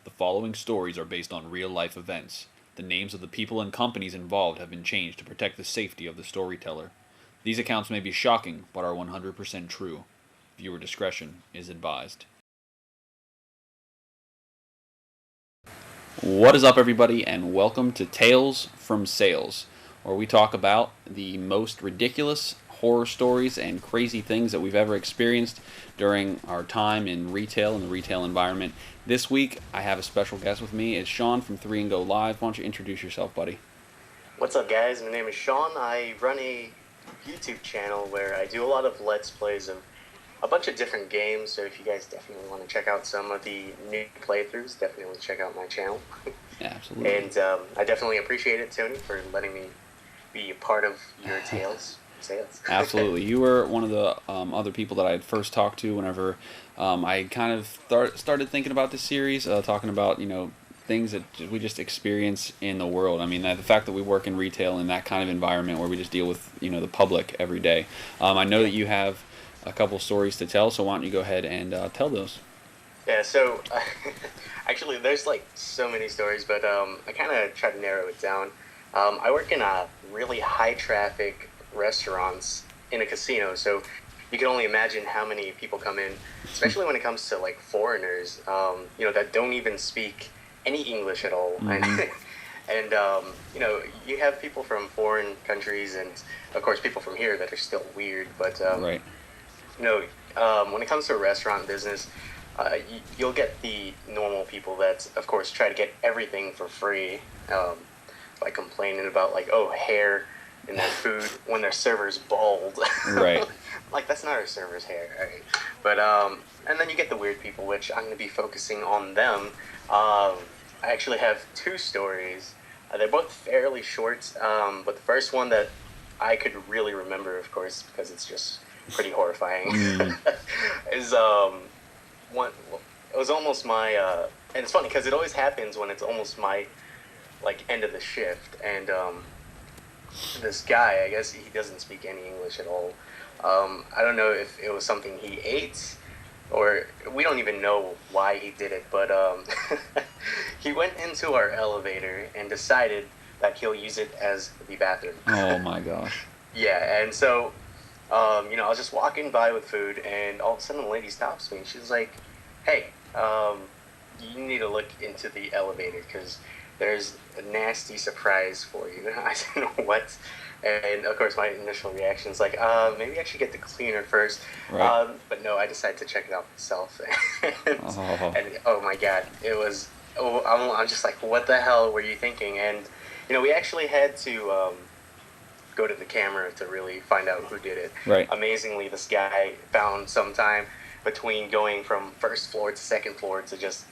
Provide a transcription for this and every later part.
The following stories are based on real-life events. The names of the people and companies involved have been changed to protect the safety of the storyteller. These accounts may be shocking, but are 100% true. Viewer discretion is advised. What is up, everybody, and welcome to Tales from Sales, where we talk about the most ridiculous horror stories and crazy things that we've ever experienced during our time in retail and the retail environment. This week, I have a special guest with me. It's Sean from 3 and Go Live. Why don't you introduce yourself, buddy? What's up, guys? My name is Sean. I run a YouTube channel where I do a lot of Let's Plays of a bunch of different games, so if you guys definitely want to check out some of the new playthroughs, definitely check out my channel. Yeah, absolutely. And I definitely appreciate it, Tony, for letting me be a part of your Tales. Absolutely. You were one of the other people that I had first talked to whenever I kind of started thinking about this series, talking about, things that we just experience in the world. I mean, the fact that we work in retail in that kind of environment where we just deal with, the public every day. I know that you have a couple stories to tell, so why don't you go ahead and tell those? Yeah, so actually there's like so many stories, but I kind of try to narrow it down. I work in a really high traffic restaurants in a casino, so you can only imagine how many people come in, especially when it comes to like foreigners, that don't even speak any English at all. Mm-hmm. And you have people from foreign countries and of course people from here that are still weird, but right. When it comes to a restaurant business, you'll get the normal people that, of course, try to get everything for free, by complaining about, like, hair in their food when their server's bald. Right. Like, that's not our server's hair, right? But, and then you get the weird people, which I'm going to be focusing on them. I actually have two stories. They're both fairly short, but the first one that I could really remember, of course, because it's just pretty horrifying, is one. It was almost my, and it's funny because it always happens when it's almost my, like, end of the shift, and this guy, I guess he doesn't speak any English at all. I don't know if it was something he ate, or we don't even know why he did it, but he went into our elevator and decided that he'll use it as the bathroom. Oh my gosh. Yeah, and so I was just walking by with food, and all of a sudden the lady stops me, and she's like, hey, you need to look into the elevator, because there's a nasty surprise for you. I said, what? And, of course, my initial reaction is like, maybe I should get the cleaner first. Right. But no, I decided to check it out myself. And oh, my God, it was, I'm just like, what the hell were you thinking? And, we actually had to go to the camera to really find out who did it. Right. Amazingly, this guy found some time between going from first floor to second floor to just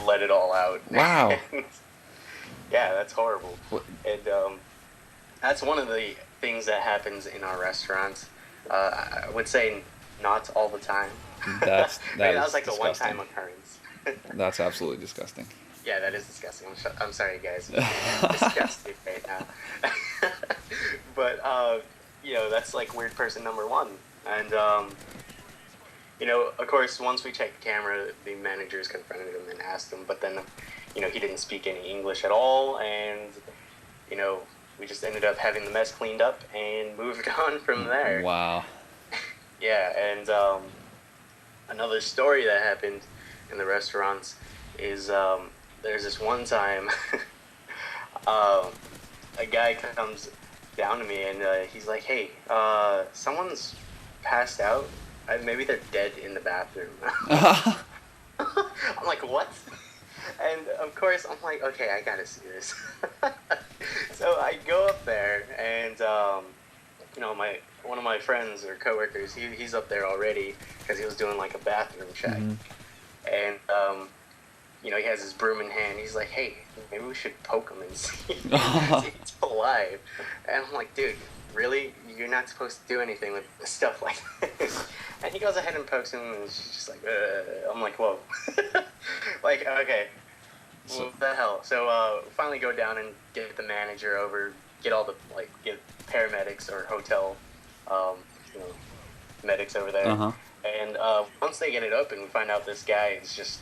let it all out. Wow. Yeah, that's horrible. And that's one of the things that happens in our restaurants. I would say not all the time. That was like disgusting. a one-time occurrence. That's absolutely disgusting. Yeah, that is disgusting. I'm sorry, guys. It's disgusting right now. But, that's like weird person number one. And, of course, once we checked the camera, the managers confronted him and asked him. But then, he didn't speak any English at all. And, we just ended up having the mess cleaned up and moved on from there. Wow. Yeah, and another story that happened in the restaurants is there's this one time a guy comes down to me and he's like, hey, someone's passed out. Maybe they're dead in the bathroom. I'm like, what? And of course, I'm like, okay, I gotta see this. So I go up there, and one of my friends or coworkers, he's up there already because he was doing like a bathroom check, and he has his broom in hand. He's like, hey, maybe we should poke him and see if he's alive. And I'm like, dude, really? You're not supposed to do anything with stuff like this. And he goes ahead and pokes him, and she's just like, I'm like, whoa. Like, okay, what the hell? So we finally go down and get the manager over, get paramedics or hotel, medics over there. Uh-huh. And once they get it open, we find out this guy is just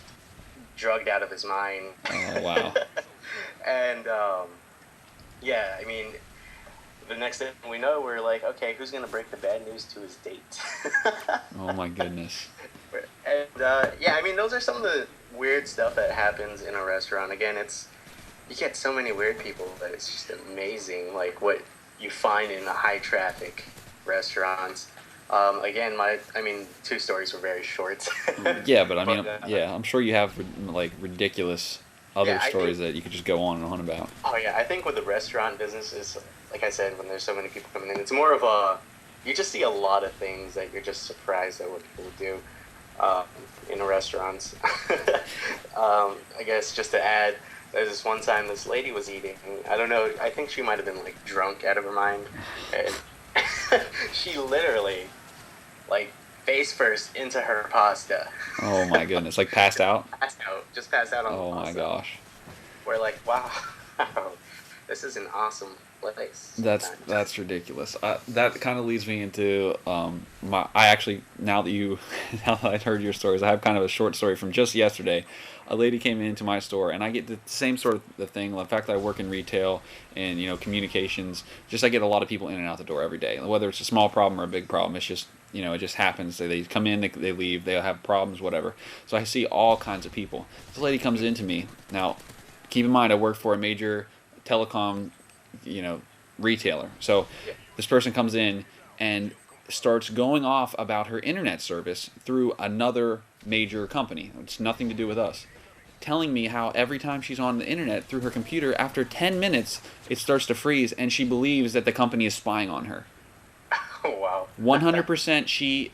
drugged out of his mind. Oh, wow. And yeah, I mean, the next thing we know, we're like, okay, who's gonna break the bad news to his date? Oh my goodness. And yeah, I mean, those are some of the weird stuff that happens in a restaurant. Again, you get so many weird people that it's just amazing, like what you find in the high traffic restaurants. Again, two stories were very short. Yeah, but I mean, yeah, I'm sure you have like ridiculous other stories think, that you could just go on and on about. Oh yeah, I think with the restaurant business is, like I said, when there's so many people coming in, it's more of you just see a lot of things that you're just surprised at what people do in restaurants. I guess just to add, there's this one time this lady was eating. I don't know. I think she might have been like drunk out of her mind, and she literally, like, face first into her pasta. Oh my goodness! Like passed out. Just passed out on the pasta. Oh my gosh. We're like, wow, this is an awesome place. That's ridiculous. That kind of leads me into I actually, now that I've heard your stories, I have kind of a short story from just yesterday. A lady came into my store, and I get the same sort of the thing. The fact that I work in retail and communications, just I get a lot of people in and out the door every day. Whether it's a small problem or a big problem, it's just it just happens. They come in, they leave, they have problems, whatever. So I see all kinds of people. This lady comes into me. Now, keep in mind, I work for a major telecom retailer. So this person comes in and starts going off about her internet service through another major company. It's nothing to do with us. Telling me how every time she's on the internet through her computer, after 10 minutes, it starts to freeze, and she believes that the company is spying on her. Oh, wow. 100% she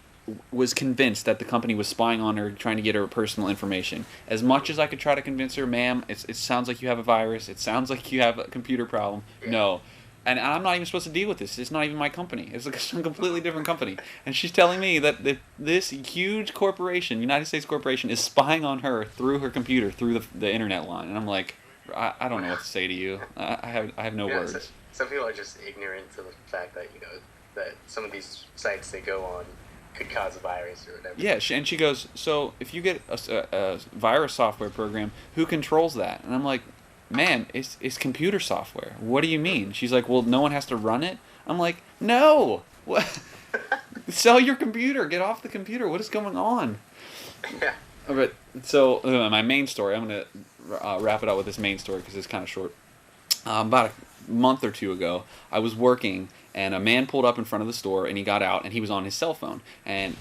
was convinced that the company was spying on her, trying to get her personal information. As much as I could try to convince her, ma'am, it sounds like you have a virus, it sounds like you have a computer problem. Yeah. No. And I'm not even supposed to deal with this. It's not even my company. It's like a completely different company. And she's telling me that this huge corporation, United States corporation, is spying on her through her computer, through the internet line. And I'm like, I don't know what to say to you. I have no words. Some people are just ignorant to the fact that that some of these sites they go on could cause a virus or whatever. Yeah, and she goes, so if you get a virus software program, who controls that? And I'm like, man, it's computer software. What do you mean? She's like, well, no one has to run it? I'm like, no! What? Sell your computer. Get off the computer. What is going on? Yeah. But, so, my main story, I'm going to wrap it up with this main story because it's kind of short. About a month or two ago, I was working, and a man pulled up in front of the store, and he got out, and he was on his cell phone. And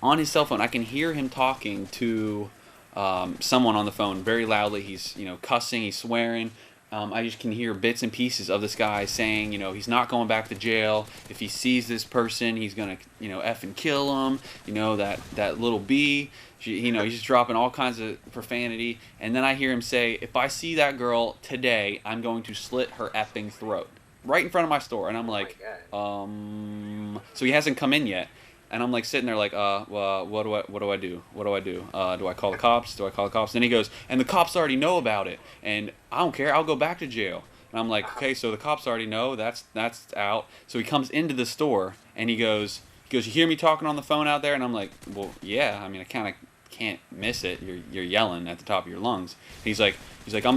on his cell phone, I can hear him talking to someone on the phone very loudly. He's cussing, he's swearing. I just can hear bits and pieces of this guy saying he's not going back to jail. If he sees this person, he's gonna effing kill him. That little B. He's just dropping all kinds of profanity. And then I hear him say, if I see that girl today, I'm going to slit her effing throat right in front of my store. And I'm like, so he hasn't come in yet. And I'm like sitting there like, well, what do I do? What do I do? Do I call the cops? Then he goes, and the cops already know about it, and I don't care. I'll go back to jail. And I'm like, okay, so the cops already know. That's out. So he comes into the store and he goes, you hear me talking on the phone out there? And I'm like, well, yeah. I mean, I kind of can't miss it. You're yelling at the top of your lungs. And he's like,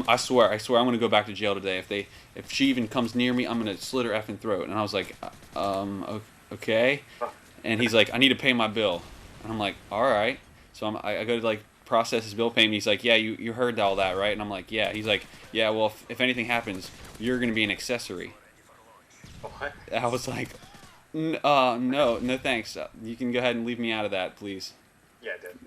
I swear, I'm gonna go back to jail today. If she even comes near me, I'm gonna slit her effing throat. And I was like, okay. And he's like, I need to pay my bill. And I'm like, all right. So I go to like process his bill payment. He's like, yeah, you heard all that, right? And I'm like, yeah. He's like, yeah, well, if anything happens, you're going to be an accessory. What? I was like, no, thanks. You can go ahead and leave me out of that, please. Yeah, dude.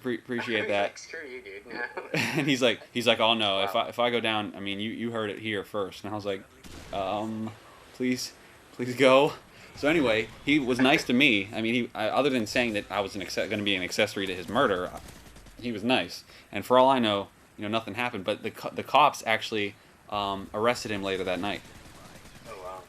Appreciate that. Like, screw you, dude. No. And he's like, oh no, wow. if I go down, I mean, you heard it here first. And I was like, please go. So anyway, he was nice to me. I mean, other than saying that I was going to be an accessory to his murder, he was nice. And for all I know, nothing happened. But the cops actually arrested him later that night. Oh wow!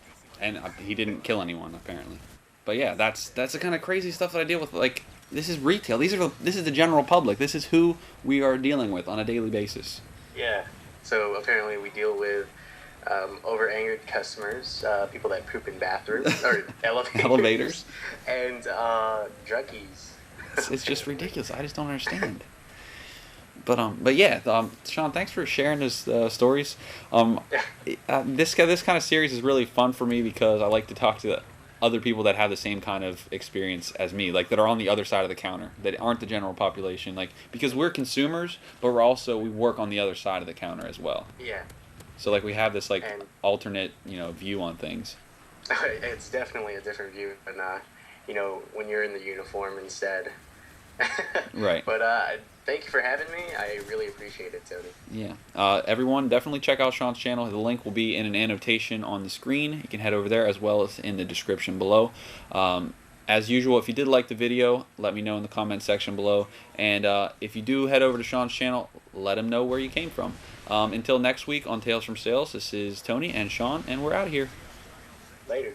And he didn't kill anyone apparently. But yeah, that's the kind of crazy stuff that I deal with. Like, this is retail. This is the general public. This is who we are dealing with on a daily basis. Yeah. So apparently we deal with over-angered customers, people that poop in bathrooms or elevators, and druggies. It's just ridiculous. I just don't understand. But yeah, Sean, thanks for sharing those stories. This kind of series is really fun for me because I like to talk to other people that have the same kind of experience as me, like that are on the other side of the counter, that aren't the general population. Like because we're consumers, but we work on the other side of the counter as well. Yeah. So like we have this like And alternate view on things. it's definitely a different view than when you're in the uniform instead. Right. But thank you for having me. I really appreciate it, Tony. Yeah. Everyone, definitely check out Sean's channel. The link will be in an annotation on the screen. You can head over there as well as in the description below. As usual, if you did like the video, let me know in the comment section below. And if you do head over to Sean's channel, let him know where you came from. Until next week on Tales from Sales, this is Tony and Sean, and we're out of here. Later.